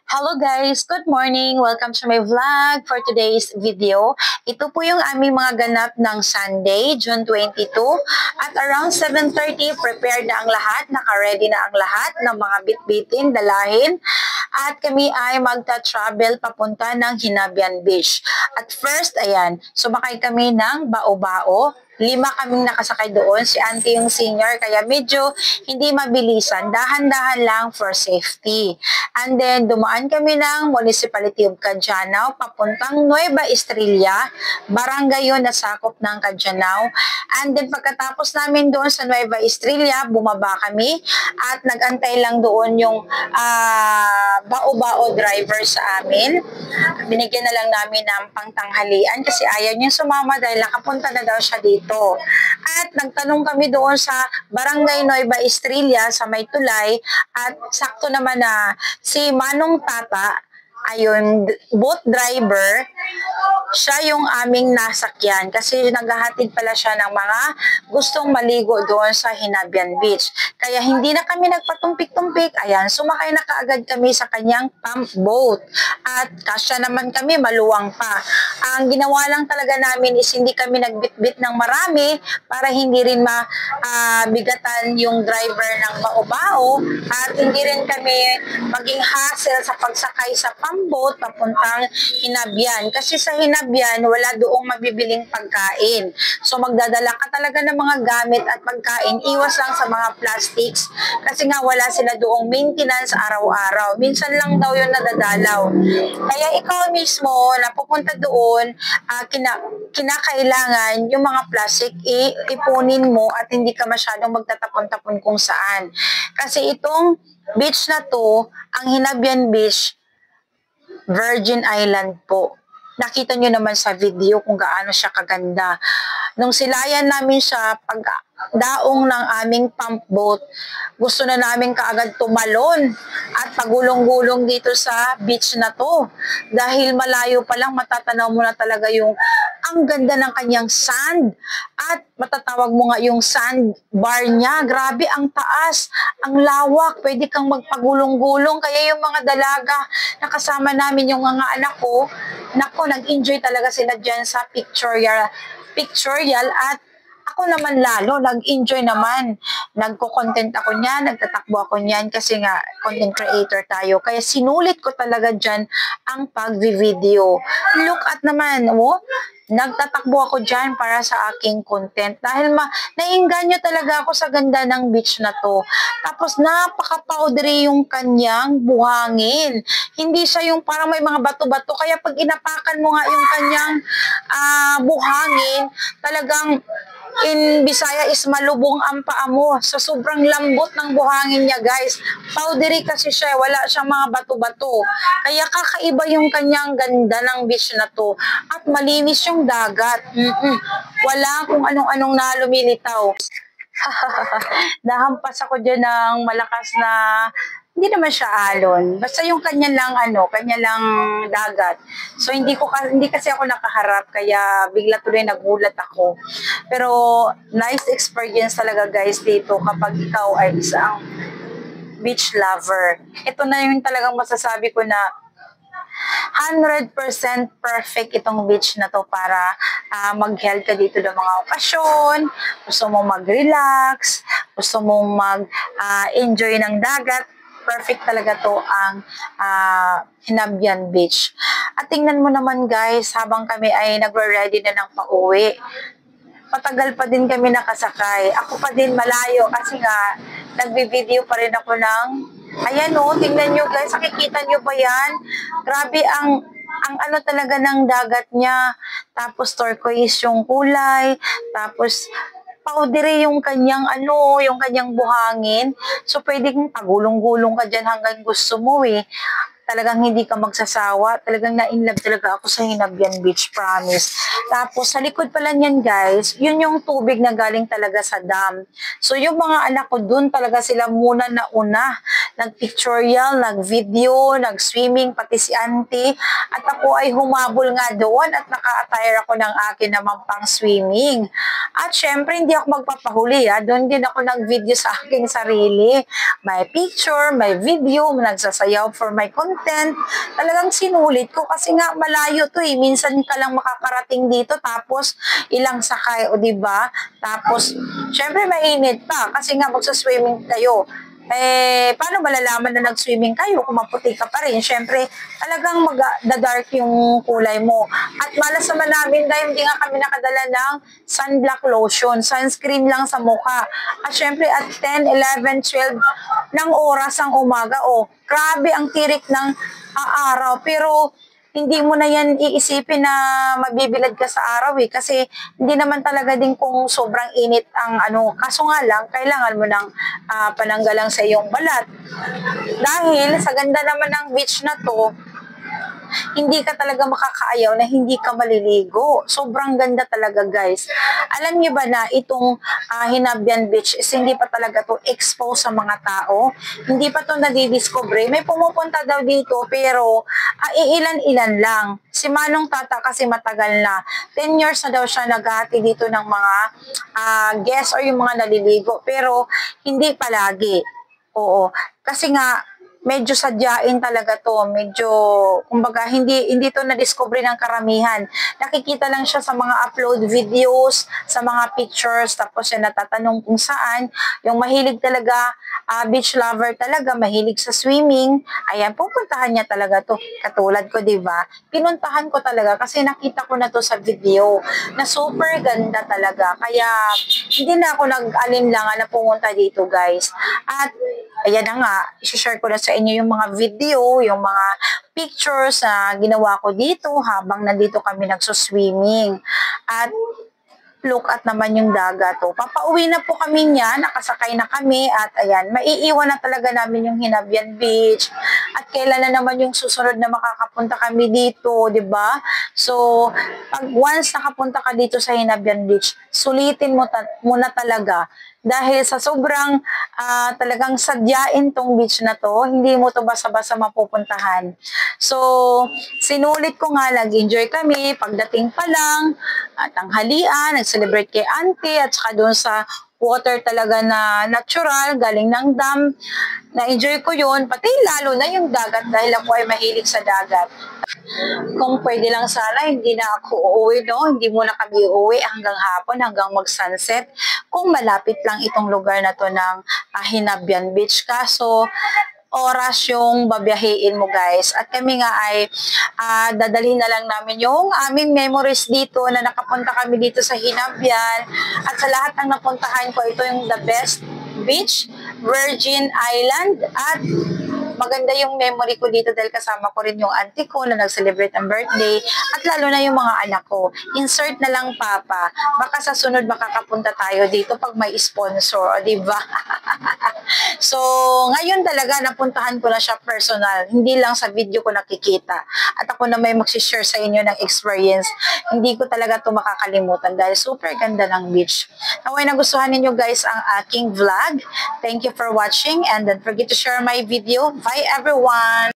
Hello guys! Good morning! Welcome to my vlog for today's video. Ito po yung aming mga ganap ng Sunday, June 22. At around 7:30, prepared na ang lahat, naka-ready na ang lahat ng mga bitbitin, dalahin. At kami ay magta-travel papunta ng Hinabian Beach. At first, ayan, sumakay kami ng bao-bao. 5 kaming nakasakay doon, si auntie yung senior, kaya medyo hindi mabilisan, dahan-dahan lang for safety. And then, dumaan kami ng Municipality of Caggianao, papuntang Nueva Estrella, barangay yun na sakop ng Caggianao. And then, pagkatapos namin doon sa Nueva Estrella, bumaba kami at nagantay lang doon yung bao-bao driver sa amin. Binigyan na lang namin ng pangtanghalian kasi ayaw niya sumama dahil nakapunta na daw siya dito. At nagtanong kami doon sa Barangay Nueva Estrella sa May Tulay at sakto naman na si Manong Tata, ayun, boat driver, siya yung aming nasakyan kasi naghahatid pala siya ng mga gustong maligo doon sa Hinabian Beach. Kaya hindi na kami nagpatumpik-tumpik, ayan, sumakay na kaagad kami sa kanyang pump boat. At kasya naman kami, maluwang pa. Ang ginawa lang talaga namin is hindi kami nagbitbit ng marami para hindi rin mabigatan yung driver ng bao-bao at hindi rin kami maging hassle sa pagsakay sa pump boat papuntang Hinabian. Kasi sa Hinabian, wala doong mabibiling pagkain. So magdadala ka talaga ng mga gamit at pagkain. Iwas lang sa mga plastics kasi nga wala sila doong maintenance araw-araw. Minsan lang daw yun nadadalaw. Kaya ikaw mismo na pupunta doon, kinakailangan yung mga plastic ipunin mo at hindi ka masyadong magtatapon-tapon kung saan. Kasi itong beach na to, ang Hinabian Beach, Virgin Island po. Nakita nyo naman sa video kung gaano siya kaganda. Nung silayan namin siya, pag daong ng aming pump boat, gusto na namin kaagad tumalon at pagulong-gulong dito sa beach na to. Dahil malayo pa lang matatanaw mo na talaga yung ang ganda ng kanyang sand at matatawag mo nga yung sandbar niya. Grabe, ang taas, ang lawak, pwede kang magpagulong-gulong. Kaya yung mga dalaga na kasama namin, yung mga anak ko, nako, nag-enjoy talaga sila dyan sa pictorial at ako naman lalo, nag-enjoy naman. Nagko-content ako niyan, nagtatakbo ako niyan kasi nga content creator tayo. Kaya sinulit ko talaga dyan ang pag-video. Look at naman, oh, nagtatakbo ako dyan para sa aking content. Dahil nainganyo talaga ako sa ganda ng beach na to. Tapos napaka-powdery yung kanyang buhangin. Hindi siya yung parang may mga bato-bato. Kaya pag inapakan mo nga yung kanyang buhangin, talagang in Bisaya is malubong ang paa mo. So, sobrang lambot ng buhangin niya, guys. Powdery kasi siya. Wala siyang mga bato-bato. Kaya kakaiba yung kanyang ganda ng beach na to. At malinis yung dagat. Wala kung anong-anong na lumilitaw. Nahampas ako dyan ng malakas na hindi naman siya alon. Basta yung kanya lang dagat. So hindi kasi ako nakaharap kaya bigla tuloy nagulat ako. Pero nice experience talaga guys dito kapag ikaw ay isang beach lover. Ito na yung talagang masasabi ko na 100% perfect itong beach na to para mag-held ka dito ng mga okasyon, gusto mong mag-relax, gusto mong mag-enjoy ng dagat. Perfect talaga to ang Hinabian Beach. At tingnan mo naman guys, habang kami ay nagre-ready na ng pauwi, matagal pa din kami nakasakay. Ako pa din malayo kasi nga nagbi-video pa rin ako ng ayan o, tingnan nyo guys, nakikita nyo ba yan? Grabe ang ano talaga ng dagat niya. Tapos turquoise yung kulay. Tapos powdery yung kanyang yung kanyang buhangin. So pwedeng pagulong-gulong ka dyan hanggang gusto mo eh. Talagang hindi ka magsasawa. Talagang na-inlove talaga ako sa Hinabian Beach, promise. Tapos, sa likod pala niyan, guys, yun yung tubig na galing talaga sa dam. So, yung mga anak ko, dun talaga sila muna nauna. Nag-pictorial, nag-video, nag-swimming, pati si auntie. At ako ay humabol nga doon at naka-attire ako ng akin naman pang swimming. At syempre, hindi ako magpapahuli. Doon din ako nag-video sa aking sarili. May picture, may video, nagsasayaw for my content. tent, talagang sinulit ko kasi nga malayo to eh. Minsan ka lang makakarating dito tapos ilang sakay, o di ba? Tapos, syempre mainit pa kasi nga magsa-swimming kayo. Eh, paano malalaman na nag-swimming kayo kung maputi ka pa rin? Syempre, talagang mag-dark yung kulay mo. At malas naman namin dahil hindi nga kami nakadala ng sunblock lotion, sunscreen lang sa mukha. At syempre, at 10, 11, 12 ng oras ang umaga, oh, grabe ang tirik ng araw. Pero, hindi mo na yan iisipin na mabibilad ka sa araw eh. Kasi hindi naman talaga din kung sobrang init ang ano. Kaso nga lang, kailangan mo ng pananggalang sa iyong balat. Dahil sa ganda naman ng beach na to, hindi ka talaga makakaayaw na hindi ka maliligo. Sobrang ganda talaga, guys. Alam niyo ba na itong Hinabyan Beach is hindi pa talaga to expose sa mga tao? Hindi pa to nadidiscover. May pumupunta daw dito pero iilan-ilan lang. Si Manong Tata kasi matagal na. 10 years na daw siya naghati dito ng mga guests or yung mga naliligo. Pero hindi palagi. Oo. Kasi nga, medyo sadyain talaga to, medyo, kumbaga, hindi to na-discover ng karamihan. Nakikita lang siya sa mga upload videos, sa mga pictures, tapos siya natatanong kung saan. Yung mahilig talaga, beach lover talaga, mahilig sa swimming, ayan, pupuntahan niya talaga to. Katulad ko, di ba? Pinuntahan ko talaga kasi nakita ko na to sa video, na super ganda talaga. Kaya, hindi na ako nag-alinlangan na pumunta dito, guys. At, ayan na nga, i-share ko na sa inyo yung mga video, yung mga pictures na ginawa ko dito habang nandito kami nagsuswimming. At look at naman yung dagat. Oh. Papauwi na po kami niya, nakasakay na kami at ayan, maiiwan na talaga namin yung Hinabyan Beach. At kailan na naman yung susunod na makakapunta kami dito, 'di ba? So, pag once nakapunta ka dito sa Hinabyan Beach, sulitin mo muna talaga dahil sa sobrang talagang sadyain tong beach na to, hindi mo to basa-basa mapupuntahan. So, sinulit ko nga, nag-enjoy kami, pagdating pa lang, tanghalian, nag-celebrate kay auntie, at saka doon sa water talaga na natural, galing ng dam. Na-enjoy ko yun, pati lalo na yung dagat dahil ako ay mahilig sa dagat. Kung pwede lang sana, hindi na ako uuwi, no? Hindi muna kami uuwi hanggang hapon, hanggang mag-sunset. Kung malapit lang itong lugar na to ng Hinabyan Beach. Kaso, oras yung babiyahiin mo, guys. At kami nga ay dadalhin na lang namin yung aming memories dito na nakapunta kami dito sa Hinabyan. At sa lahat ng napuntahan ko, ito yung the best beach, Virgin Island, at maganda yung memory ko dito dahil kasama ko rin yung auntie ko na nag-celebrate ang birthday at lalo na yung mga anak ko. Insert na lang, Papa. Baka sa sunod makakapunta tayo dito pag may sponsor, di ba? So, ngayon talaga napuntahan ko na siya personal. Hindi lang sa video ko nakikita. At ako na may mag-share sa inyo ng experience. Hindi ko talaga ito makakalimutan dahil super ganda ng beach. Naway nagustuhan ninyo, guys, ang aking vlog. Thank you for watching and don't forget to share my video. Bye everyone!